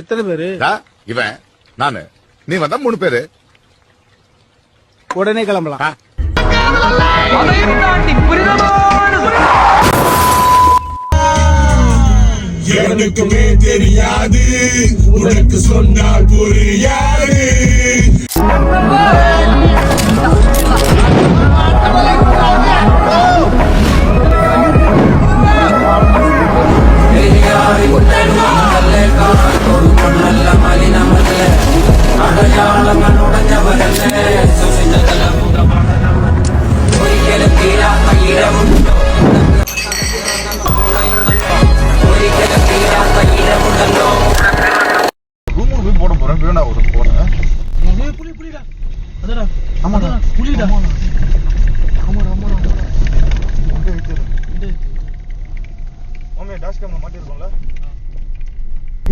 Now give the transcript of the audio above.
எத்தனை பேரு? இவன் நானு, நீ வந்தா 3 பேரு. உடனே கிளம்பலாம். எனக்குமே தெரியாது, உனக்கு சொன்னால் புரியாது. போட போறேன், வேணா போறேன். புலிடா, அதடா, ஆமாடா, புலிடா. ஆமாடா. டாஷ் கேம்ல மாட்டிருக்கோம்ல. ஓ